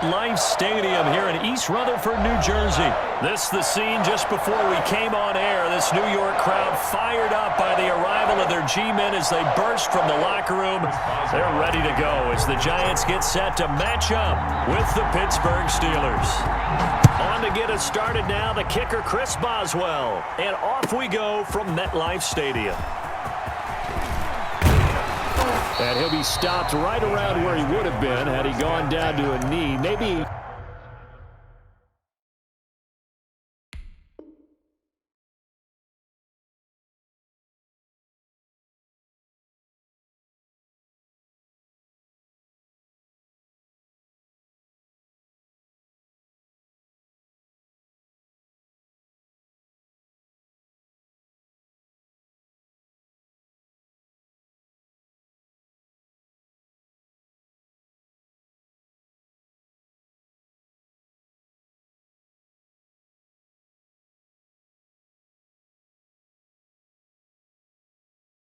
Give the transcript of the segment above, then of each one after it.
Life Stadium here in East Rutherford, New Jersey. This is the scene just before we came on air. This New York crowd fired up by the arrival of their G-men as they burst from the locker room. They're ready to go as the Giants get set to match up with the Pittsburgh Steelers. On to get us started now, the kicker Chris Boswell. And off we go from MetLife Stadium. And he'll be stopped right around where he would have been had he gone down to a knee. Maybe...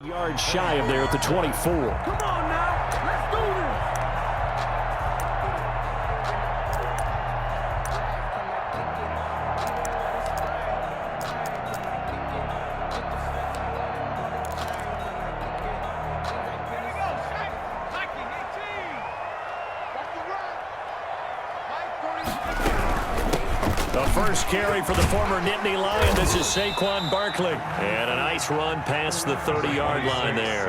yards shy of there at the 24. Come on now, let's do this. The first carry for the former Nittany Lion. This is Saquon Barkley. And a nice run past the 30-yard line there.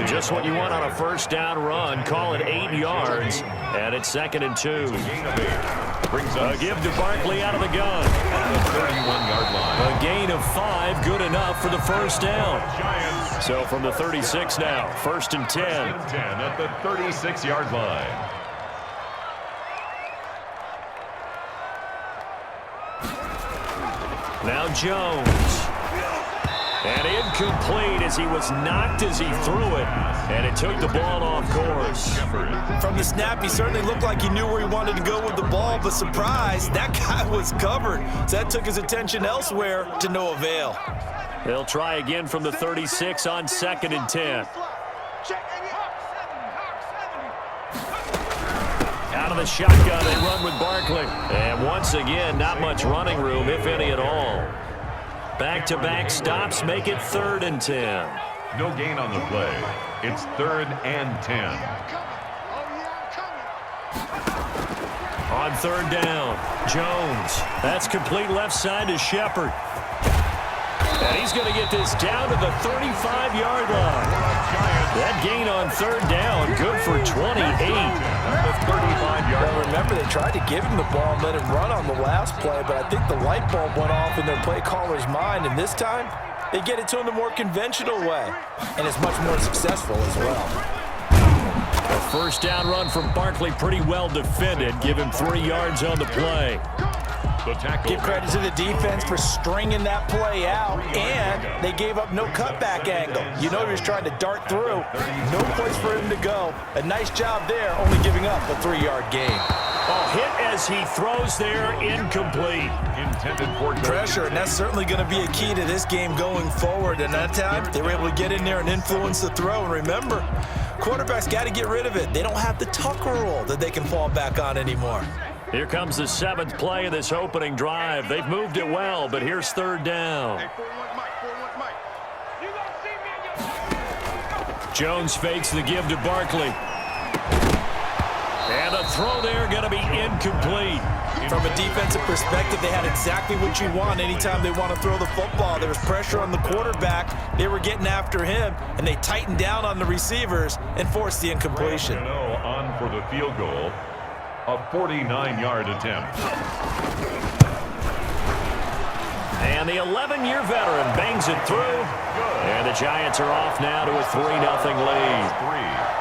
Just what you want on a first down run. Call it 8 yards. And it's 2nd and 2. A give to Barkley out of the gun. A gain of 5. Good enough for the first down. So from the 36 now. 1st and 10. At the 36-yard line. Now Jones. And incomplete as he was knocked as he threw it. And it took the ball off course. From the snap, he certainly looked like he knew where he wanted to go with the ball, but surprise, that guy was covered. So that took his attention elsewhere to no avail. They'll try again from the 36 on 2nd and 10. Out of the shotgun, they run with Barkley. And once again, not much running room, if any at all. Back-to-back stops make it 3rd and 10. No gain on the play. It's 3rd and 10. On 3rd down, Jones. That's complete left side to Shepard. And he's going to get this down to the 35-yard line. That gain on 3rd down, good for 28. Well, remember, they tried to give him the ball and let him run on the last play, but I think the light bulb went off in their play caller's mind, and this time, they get it to him the more conventional way, and it's much more successful as well. A first down run from Barkley, pretty well defended. Give him 3 yards on the play. Give credit to the defense for stringing that play out, and they gave up no cutback angle. You know he was trying to dart through. No place for him to go. A nice job there, only giving up a 3-yard gain. A hit as he throws there, incomplete. Intended for pressure, and that's certainly going to be a key to this game going forward. And that time, they were able to get in there and influence the throw. And remember, quarterbacks got to get rid of it. They don't have the Tucker rule that they can fall back on anymore. Here comes the 7th play of this opening drive. They've moved it well, but here's 3rd down. Jones fakes the give to Barkley. And the throw there going to be incomplete. From a defensive perspective, they had exactly what you want anytime they want to throw the football. There was pressure on the quarterback. They were getting after him, and they tightened down on the receivers and forced the incompletion. On for the field goal. A 49-yard attempt. And the 11-year veteran bangs it through. And the Giants are off now to a 3-0 lead.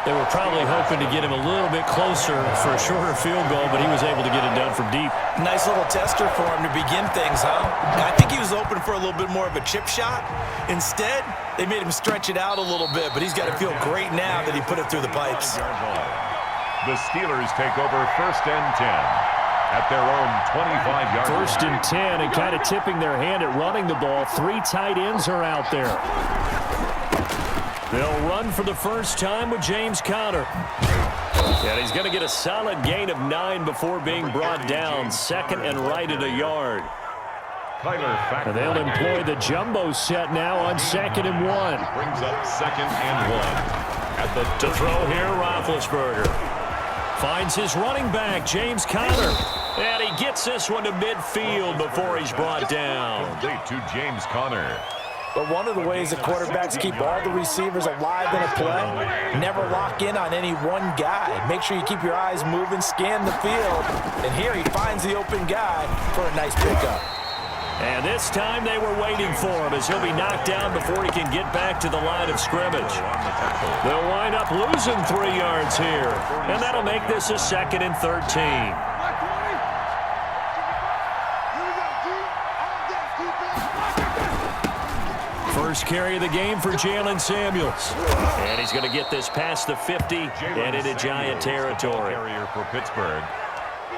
They were probably hoping to get him a little bit closer for a shorter field goal, but he was able to get it done from deep. Nice little tester for him to begin things, huh? I think he was open for a little bit more of a chip shot. Instead, they made him stretch it out a little bit, but he's got to feel great now that he put it through the pipes. The Steelers take over 1st and 10 at their own 25-yard line. 1st and 10, and kind of tipping their hand at running the ball. 3 tight ends are out there. They'll run for the first time with James Conner. And he's going to get a solid gain of 9 before being brought down. 2nd and right at a yard. And they'll employ the jumbo set now on 2nd and 1. Brings up 2nd and 1. To throw here, Roethlisberger. Finds his running back, James Conner. And he gets this one to midfield before he's brought down. Complete to James Conner. But one of the ways the quarterbacks keep all the receivers alive in a play, never lock in on any one guy. Make sure you keep your eyes moving, scan the field. And here he finds the open guy for a nice pickup. And this time they were waiting for him as he'll be knocked down before he can get back to the line of scrimmage. They'll wind up losing 3 yards here. And that'll make this a 2nd and 13. First carry of the game for Jalen Samuels. And he's going to get this past the 50 and into Giant territory. Carrier for Pittsburgh.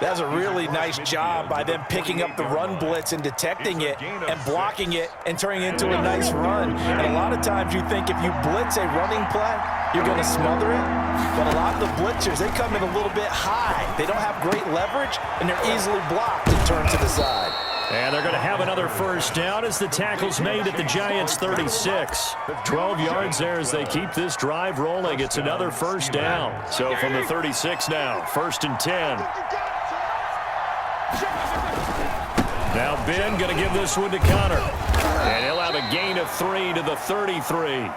That's a really nice job by them picking up the run blitz and detecting it and blocking it and turning it into a nice run. And a lot of times you think if you blitz a running play, you're going to smother it. But a lot of the blitzers, they come in a little bit high. They don't have great leverage, and they're easily blocked and turned to the side. And they're going to have another first down as the tackle's made at the Giants' 36. 12 yards there as they keep this drive rolling. It's another first down. So from the 36 now, 1st and 10. Now Ben going to give this one to Conner. And he'll have a gain of 3 to the 33.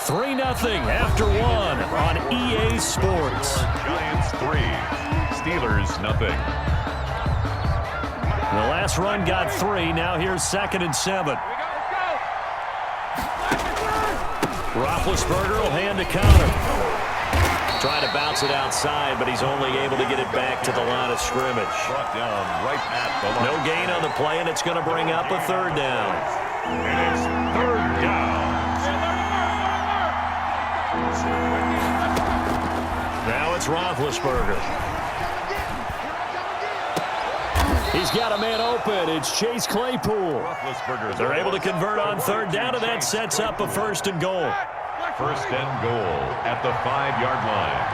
3-0 after 1 on EA Sports. Giants 3, Steelers nothing. The last run got 3. Now here's 2nd and 7. Roethlisberger will hand to Conner. Trying to bounce it outside, but he's only able to get it back to the line of scrimmage. Brought down right at the line. No gain on the play, and it's going to bring up a 3rd down. And it's 3rd down. Now it's Roethlisberger. He's got a man open. It's Chase Claypool. They're able to convert on 3rd down, and that sets up a 1st and goal. 1st and goal at the 5-yard line.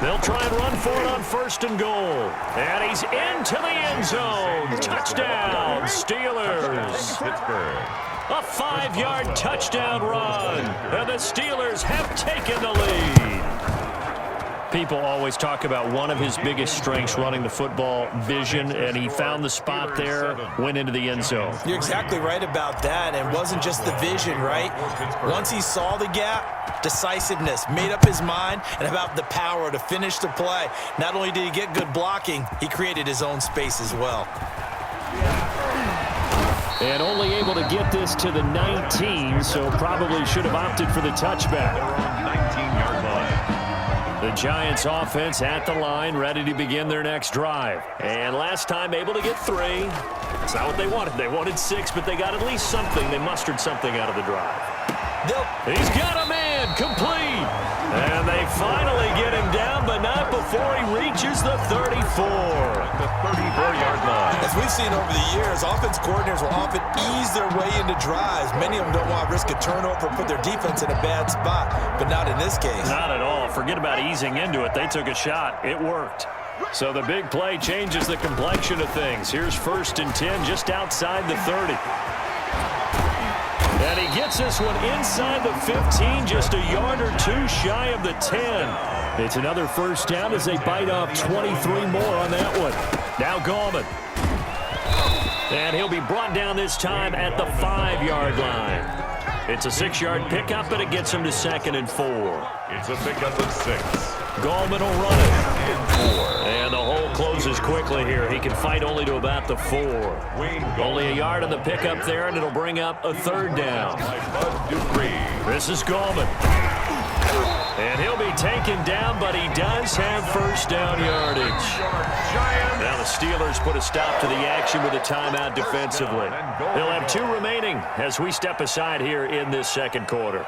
They'll try and run for it on 1st and goal. And he's into the end zone. Touchdown, Steelers. Pittsburgh. A 5-yard touchdown run. And the Steelers have taken the lead. People always talk about one of his biggest strengths running the football, vision, and he found the spot there, went into the end zone. You're exactly right about that. And it wasn't just the vision, right? Once he saw the gap, decisiveness, made up his mind, and about the power to finish the play. Not only did he get good blocking, he created his own space as well. And only able to get this to the 19, so probably should have opted for the touchback. They're on 19-yard line. The Giants offense at the line, ready to begin their next drive. And last time able to get 3. It's not what they wanted. They wanted 6, but they got at least something. They mustered something out of the drive. He's got a man, complete. And they finally get him down, but not before he reaches the 34. At the 34-yard line. As we've seen over the years, offense coordinators will often ease their way into drives. Many of them don't want to risk a turnover or put their defense in a bad spot, but not in this case. Not at all. Forget about easing into it. They took a shot. It worked. So the big play changes the complexion of things. Here's 1st and 10 just outside the 30. And he gets this one inside the 15, just a yard or 2 shy of the 10. It's another first down as they bite off 23 more on that one. Now Gallman. And he'll be brought down this time at the 5-yard line. It's a 6-yard pickup, but it gets him to 2nd and 4. It's a pickup of 6. Gallman will run it. And the hole closes quickly here. He can fight only to about the 4. Only a yard on the pickup there, and it'll bring up a 3rd down. This is Gallman. And he'll be taken down, but he does have first down yardage. Now the Steelers put a stop to the action with a timeout defensively. They'll have 2 remaining as we step aside here in this second quarter.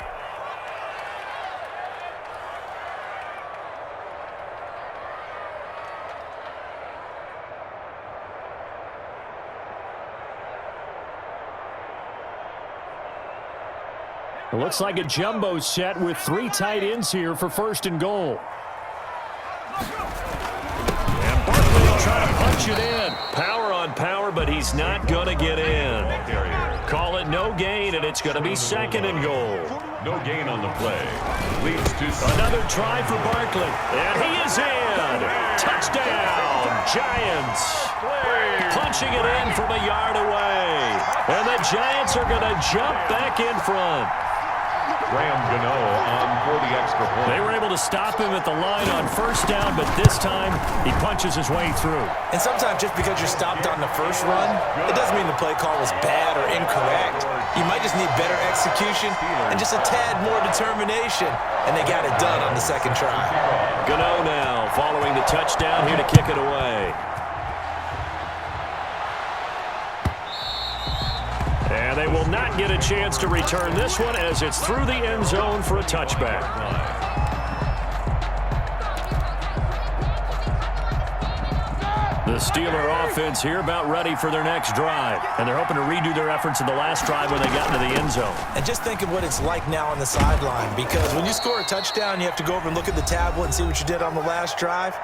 It looks like a jumbo set with 3 tight ends here for 1st and goal. And Barkley will try to punch it in. Power on power, but he's not going to get in. Call it no gain, and it's going to be 2nd and goal. No gain on the play. Leads to another try for Barkley. And he is in. Touchdown, Giants. Punching it in from a yard away. And the Giants are going to jump back in front. Graham Gano on for the extra point. They were able to stop him at the line on 1st down, but this time he punches his way through. And sometimes just because you're stopped on the first run, it doesn't mean the play call was bad or incorrect. You might just need better execution and just a tad more determination, and they got it done on the 2nd try. Gano now following the touchdown here to kick it away. And they will not get a chance to return this one as it's through the end zone for a touchback. The Steeler offense here about ready for their next drive. And they're hoping to redo their efforts in the last drive when they got into the end zone. And just think of what it's like now on the sideline, because when you score a touchdown, you have to go over and look at the tablet and see what you did on the last drive.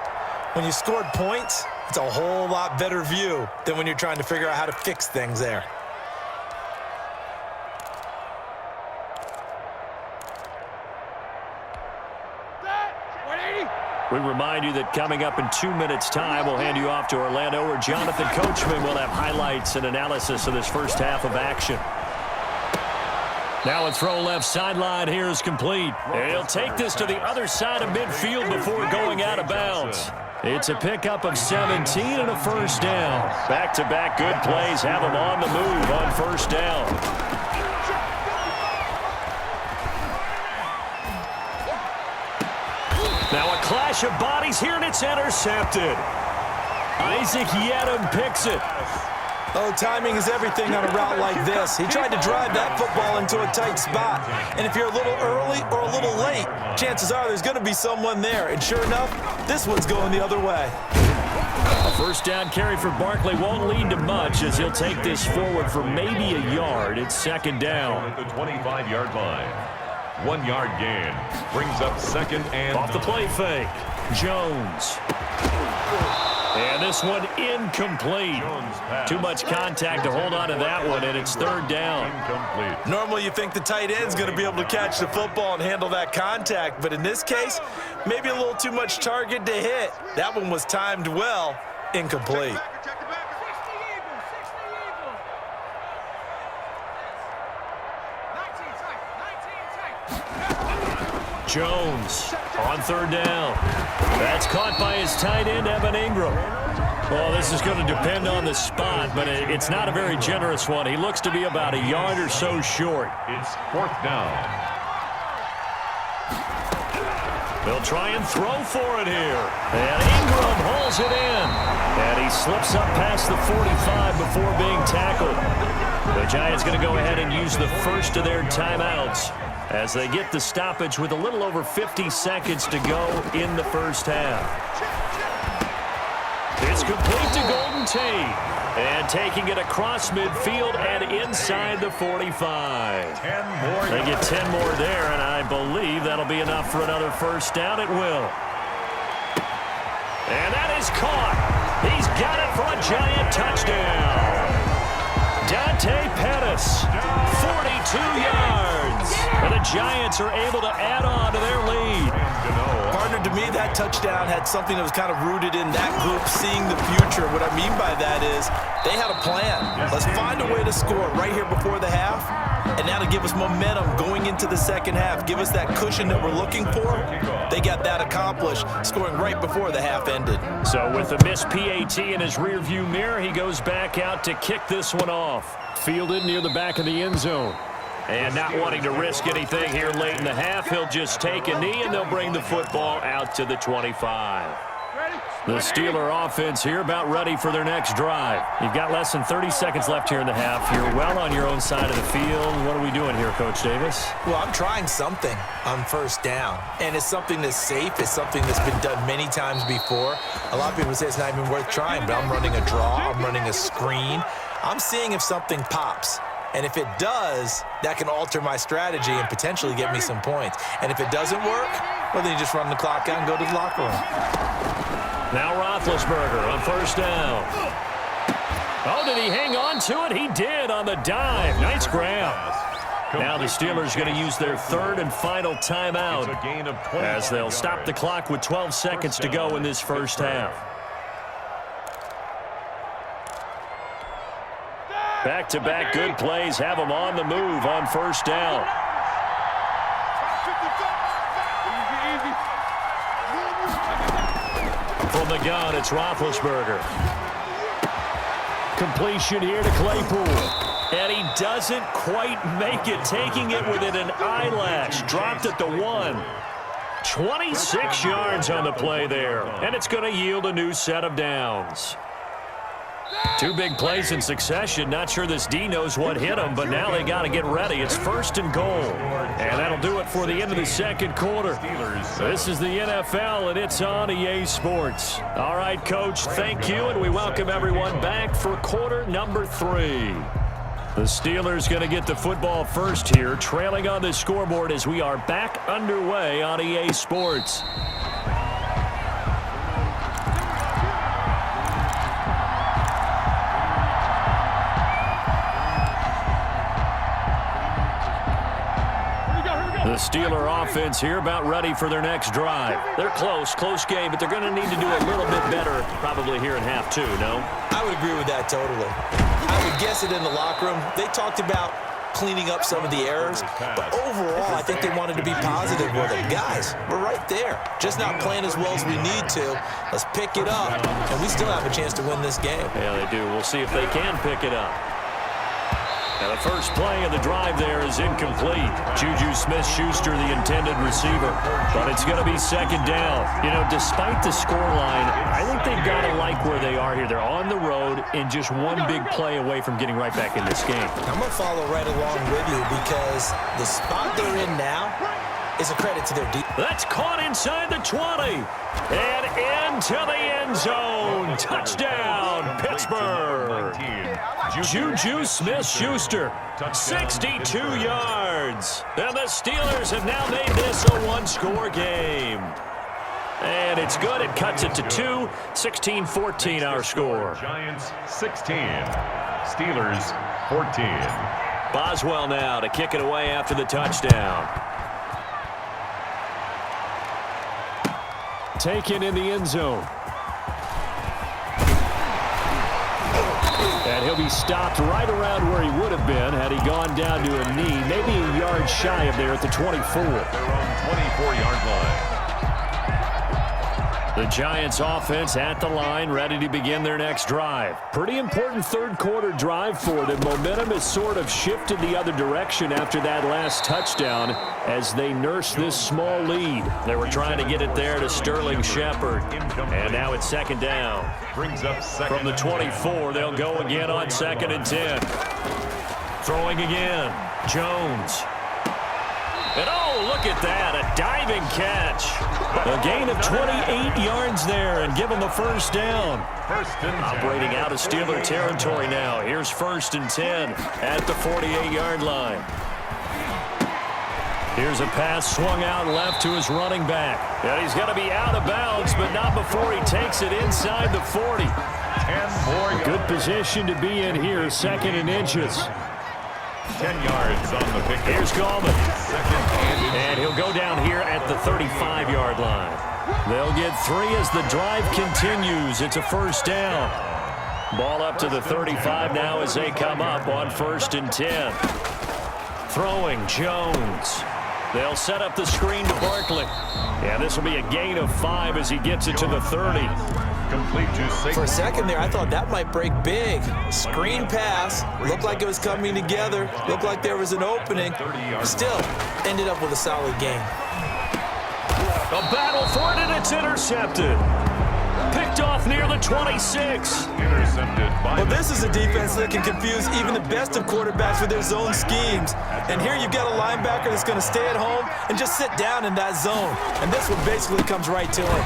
When you scored points, it's a whole lot better view than when you're trying to figure out how to fix things there. We remind you that coming up in 2 minutes' time, we'll hand you off to Orlando, where Jonathan Coachman will have highlights and analysis of this first half of action. Now a throw left sideline here is complete. And he'll take this to the other side of midfield before going out of bounds. It's a pickup of 17 and a 1st down. Back-to-back good plays have him on the move on 1st down. Now a clash of bodies here, and it's intercepted. Isaac Yedem picks it. Oh, timing is everything on a route like this. He tried to drive that football into a tight spot. And if you're a little early or a little late, chances are there's going to be someone there. And sure enough, this one's going the other way. A 1st down carry for Barkley won't lead to much as he'll take this forward for maybe a yard. It's 2nd down. At the 25-yard line. 1 yard gain. Brings up 2nd and off the play fake. Jones. And this one incomplete. Too much contact to hold on to that one, and it's 3rd down. Incomplete. Normally you think the tight end's going to be able to catch the football and handle that contact, but in this case, maybe a little too much target to hit. That one was timed well. Incomplete. Jones on 3rd down. That's caught by his tight end, Evan Ingram. Well, this is going to depend on the spot, but it's not a very generous one. He looks to be about a yard or so short. It's 4th down. They'll try and throw for it here. And Ingram hauls it in. And he slips up past the 45 before being tackled. The Giants going to go ahead and use the first of their timeouts as they get the stoppage with a little over 50 seconds to go in the 1st half. It's complete to Golden Tate. And taking it across midfield and inside the 45. 10 more. They get 10 more there, and I believe that'll be enough for another 1st down. It will. And that is caught. He's got it for a Giant touchdown. Dante Pettis, 42 yards. And the Giants are able to add on to their lead. Partner, to me, that touchdown had something that was kind of rooted in that group seeing the future. What I mean by that is they had a plan. Let's find a way to score right here before the half, and that'll give us momentum going into the 2nd half. Give us that cushion that we're looking for. They got that accomplished, scoring right before the half ended. So with the missed PAT in his rearview mirror, he goes back out to kick this one off. Fielded near the back of the end zone. And not wanting to risk anything here late in the half, he'll just take a knee, and they'll bring the football out to the 25. The Steeler offense here about ready for their next drive. You've got less than 30 seconds left here in the half. You're well on your own side of the field. What are we doing here, Coach Davis? Well, I'm trying something on 1st down, and it's something that's safe. It's something that's been done many times before. A lot of people say it's not even worth trying, but I'm running a draw. I'm running a screen. I'm seeing if something pops. And if it does, that can alter my strategy and potentially get me some points. And if it doesn't work, well, then you just run the clock out and go to the locker room. Now Roethlisberger on first down. Oh, did he hang on to it? He did on the dive. Nice grab. Now the Steelers going to use their third and final timeout as they'll stop the clock with 12 seconds to go in this first half. Back-to-back good plays have them on the move on first down. From the gun, it's Roethlisberger. Completion here to Claypool. And he doesn't quite make it, taking it within an eyelash. Dropped at the 1. 26 yards on the play there. And it's going to yield a new set of downs. Two big plays in succession. Not sure this D knows what hit him, but now they got to get ready. It's first and goal. And that'll do it for the end of the second quarter. This is the NFL, and it's on EA Sports. All right, Coach, thank you, and we welcome everyone back for quarter number 3. The Steelers going to get the football first here, trailing on the scoreboard as we are back underway on EA Sports. The Steeler offense here about ready for their next drive. They're close game, but they're going to need to do a little bit better probably here in half 2, no? I would agree with that totally. I would guess it in the locker room. They talked about cleaning up some of the errors, but overall, I think they wanted to be positive with it. Guys, we're right there. Just not playing as well as we need to. Let's pick it up, and we still have a chance to win this game. Yeah, they do. We'll see if they can pick it up. Now the first play of the drive there is incomplete. Juju Smith-Schuster, the intended receiver. But it's going to be second down. You know, despite the scoreline, I think they've got to like where they are here. They're on the road and just one big play away from getting right back in this game. I'm going to follow right along with you because the spot they're in now is a credit to their defense. That's caught inside the 20. And into the end zone. Touchdown, Pittsburgh. Juju Smith-Schuster, 62 yards. And the Steelers have now made this a one-score game. And it's good. It cuts it to 2. 16-14 our score. Giants 16. Steelers 14. Boswell now to kick it away after the touchdown. Taken in the end zone. And he'll be stopped right around where he would have been had he gone down to a knee, maybe a yard shy of there at the 24. Their own 24-yard line. The Giants offense at the line, ready to begin their next drive. Pretty important third quarter drive for them. Momentum has sort of shifted the other direction after that last touchdown as they nurse this small lead. They were trying to get it there to Sterling Shepard. And now it's second down. Brings up second. From the 24, they'll go again on 2nd and 10. Throwing again. Jones. And oh, look at that, a diving catch. A gain of 28 yards there and give them the first down. Operating out of Steeler territory now. Here's 1st and 10 at the 48-yard line. Here's a pass swung out left to his running back. And he's going to be out of bounds, but not before he takes it inside the 40. 10 more yards. Good position to be in here, 2nd and inches. 10 yards on the pick. Here's Gallman. And he'll go down here at the 35-yard line. They'll get 3 as the drive continues. It's a first down. Ball up to the 35 now as they come up on 1st and 10. Throwing Jones. They'll set up the screen to Barkley. Yeah, this will be a gain of 5 as he gets it to the 30. Complete to 6. For a second there, I thought that might break big. Screen pass. Looked like it was coming together. Looked like there was an opening. Still, ended up with a solid game. A battle for it, and it's intercepted. Picked off near the 26. Intercepted by... Well, this is a defense that can confuse even the best of quarterbacks with their zone schemes. And here you've got a linebacker that's going to stay at home and just sit down in that zone. And this one basically comes right to him.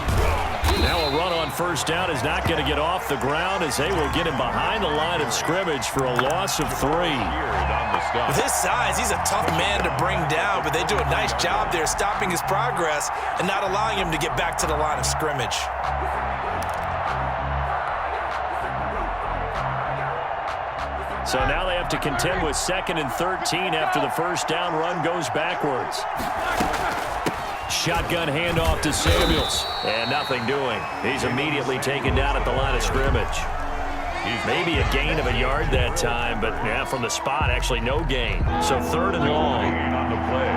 Now a run on first down is not going to get off the ground as they will get him behind the line of scrimmage for a loss of 3. With his size, he's a tough man to bring down, but they do a nice job there stopping his progress and not allowing him to get back to the line of scrimmage. So now they have to contend with 2nd and 13 after the first down run goes backwards. Shotgun handoff to Samuels. And nothing doing. He's immediately taken down at the line of scrimmage. Maybe a gain of a yard that time, but yeah, from the spot, actually no gain. So 3rd and long. On the play.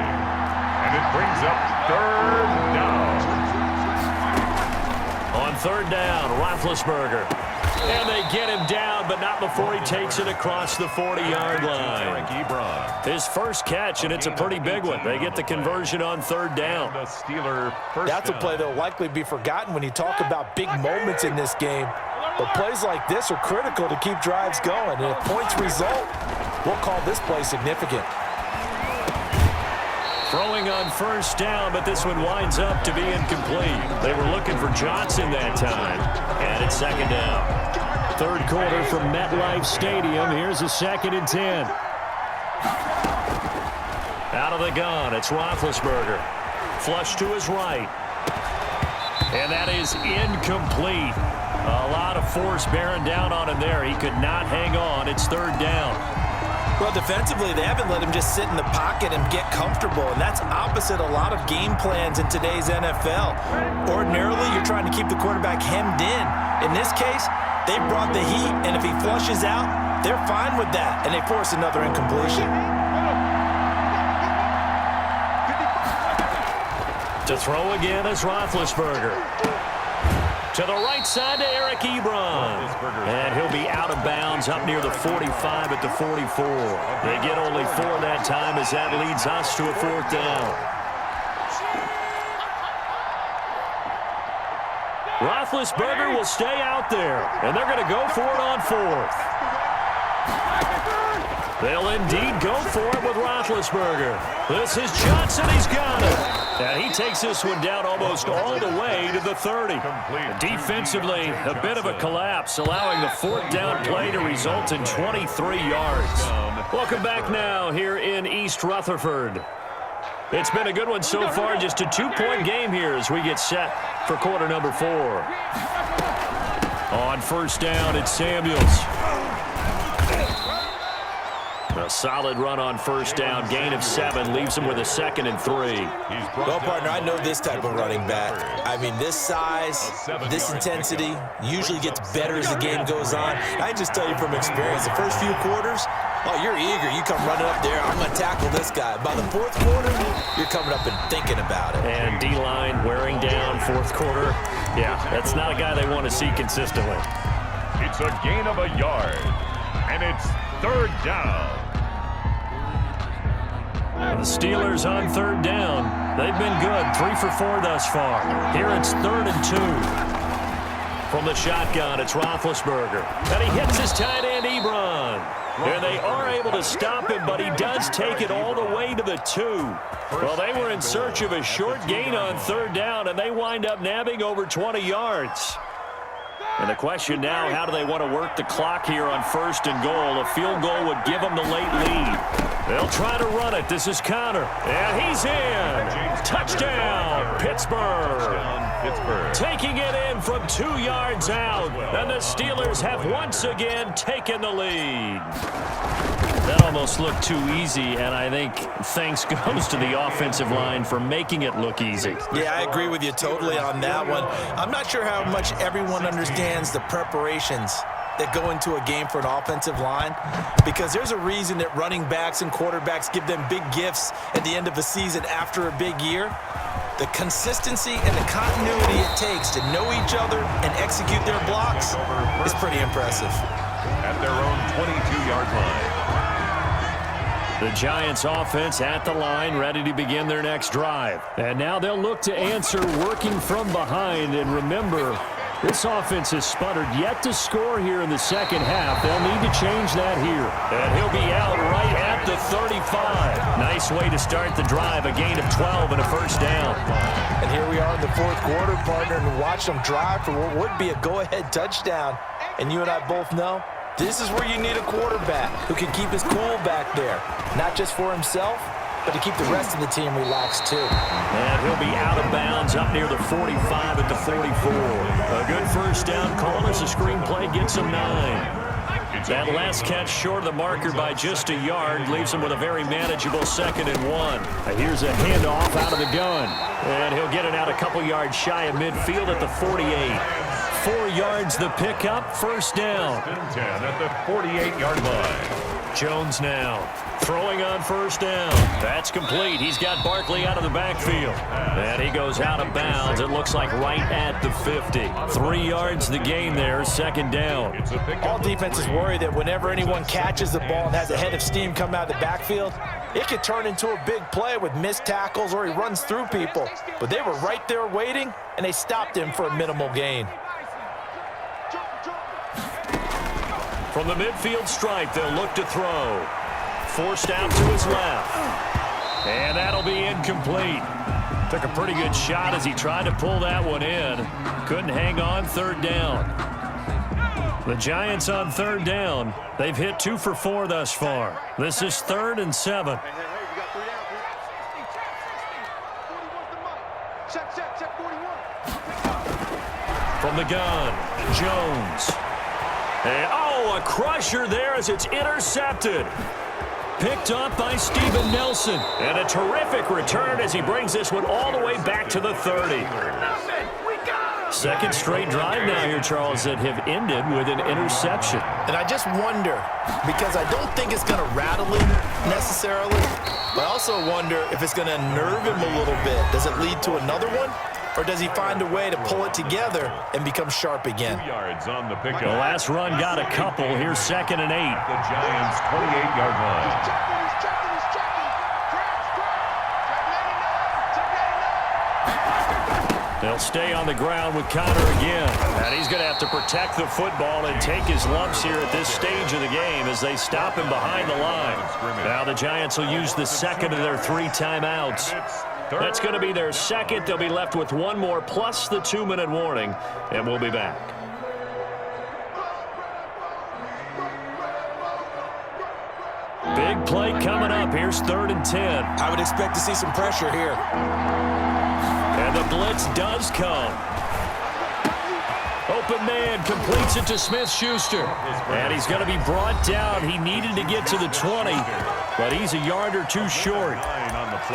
And it brings up 3rd down. On 3rd down, Roethlisberger. And they get him down, but not before he takes it across the 40-yard line. His first catch, and it's a pretty big one. They get the conversion on 3rd down. That's a play that will likely be forgotten when you talk about big moments in this game. But plays like this are critical to keep drives going. And if points result, we'll call this play significant. Throwing on first down, but this one winds up to be incomplete. They were looking for Johnson that time, and it's 2nd down. 3rd quarter from MetLife Stadium. Here's a 2nd and 10. Out of the gun, it's Roethlisberger. Flush to his right. And that is incomplete. A lot of force bearing down on him there. He could not hang on. It's 3rd down. Well, defensively, they haven't let him just sit in the pocket and get comfortable, and that's opposite a lot of game plans in today's NFL. Ordinarily, you're trying to keep the quarterback hemmed in. In this case, they brought the heat, and if he flushes out, they're fine with that, and they force another incompletion. To throw again is Roethlisberger. To the right side to Eric Ebron. And he'll be out of bounds up near the 45 at the 44. They get only 4 that time as that leads us to a 4th down. Roethlisberger will stay out there, and they're going to go for it on 4th. They'll indeed go for it with Roethlisberger. This is Johnson. He's got it. And he takes this one down almost all the way to the 30. Defensively, a bit of a collapse, allowing the 4th down play to result in 23 yards. Welcome back now here in East Rutherford. It's been a good one so far, just a 2-point game here as we get set for quarter number 4. On first down, it's Samuels. A solid run on first down. Gain of 7 leaves him with a 2nd and 3. Well, partner, I know this type of running back. I mean, this size, this intensity usually gets better as the game goes on. I just tell you from experience, the first few quarters, oh, you're eager. You come running up there, I'm going to tackle this guy. By the 4th quarter, you're coming up and thinking about it. And D-line wearing down 4th quarter. Yeah, that's not a guy they want to see consistently. It's a gain of a yard, and it's 3rd down. The Steelers on 3rd down. They've been good, 3 for 4 thus far. Here it's 3rd and 2. From the shotgun, it's Roethlisberger. And he hits his tight end, Ebron. And they are able to stop him, but he does take it all the way to the 2. Well, they were in search of a short gain on 3rd down, and they wind up nabbing over 20 yards. And the question now, how do they want to work the clock here on 1st and goal? A field goal would give them the late lead. They'll try to run it. This is Connor. And he's in. Touchdown, Pittsburgh. Taking it in from 2 yards out. And the Steelers have once again taken the lead. That almost looked too easy, and I think thanks goes to the offensive line for making it look easy. Yeah, I agree with you totally on that one. I'm not sure how much everyone understands the preparations that go into a game for an offensive line, because there's a reason that running backs and quarterbacks give them big gifts at the end of the season after a big year. The consistency and the continuity it takes to know each other and execute their blocks is pretty impressive. At their own 22-yard line. The Giants offense at the line, ready to begin their next drive. And now they'll look to answer working from behind. And remember, This offense has sputtered yet to score here in the second half. They'll need to change that here. And he'll be out right at the 35. Nice way to start the drive. A gain of 12 and a first down. And here we are in the fourth quarter, partner, and watch them drive for what would be a go-ahead touchdown. And you and I both know this is where you need a quarterback who can keep his cool back there. Not just for himself, but to keep the rest of the team relaxed too. And he'll be out of bounds up near the 45 at the 44. A good first down call as the screenplay gets him 9. That last catch short of the marker by just a yard leaves him with a very manageable 2nd and 1. Here's a handoff out of the gun. And he'll get it out a couple yards shy of midfield at the 48. 4 yards the pickup, first down. 10 at the 48-yard line. Jones now throwing on first down. That's complete. He's got Barkley out of the backfield. And he goes out of bounds. It looks like right at the 50. 3 yards the gain there, 2nd down. All defenses worry that whenever anyone catches the ball and has a head of steam come out of the backfield, it could turn into a big play with missed tackles or he runs through people. But they were right there waiting, and they stopped him for a minimal gain. From the midfield stripe, they'll look to throw. Forced out to his left. And that'll be incomplete. Took a pretty good shot as he tried to pull that one in. Couldn't hang on, 3rd down. The Giants on 3rd down. They've hit 2 for 4 thus far. This is 3rd and 7. From the gun, Jones. And, oh, a crusher there as it's intercepted. Picked up by Steven Nelson. And a terrific return as he brings this one all the way back to the 30. 2nd straight drive now here, Charles, that have ended with an interception. And I just wonder, because I don't think it's going to rattle him necessarily, but I also wonder if it's going to nerve him a little bit. Does it lead to another one? Or does he find a way to pull it together and become sharp again? 2 yards on the pickup. The last run got a couple. Here's 2nd and 8. The Giants' 28-yard line. They'll stay on the ground with Connor again. And he's going to have to protect the football and take his lumps here at this stage of the game as they stop him behind the line. Now the Giants will use the 2nd of their 3 timeouts. That's going to be their 2nd. They'll be left with 1 more plus the 2-minute warning, and we'll be back. Big play coming up. Here's 3rd and 10. I would expect to see some pressure here. And the blitz does come. Open man completes it to Smith-Schuster. And he's going to be brought down. He needed to get to the 20, but he's a yard or 2 short.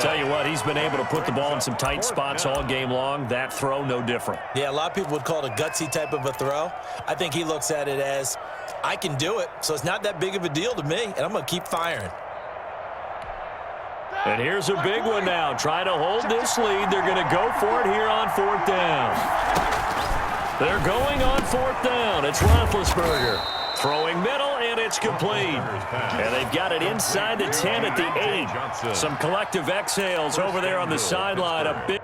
Tell you what, he's been able to put the ball in some tight spots all game long. That throw, no different. Yeah, a lot of people would call it a gutsy type of a throw. I think he looks at it as, I can do it, so it's not that big of a deal to me, and I'm going to keep firing. And here's a big one now. Trying to hold this lead. They're going to go for it here on 4th down. They're going on 4th down. It's Roethlisberger. Throwing middle, and it's complete. And they've got it inside the 10 at the 8. Some collective exhales over there on the sideline. A big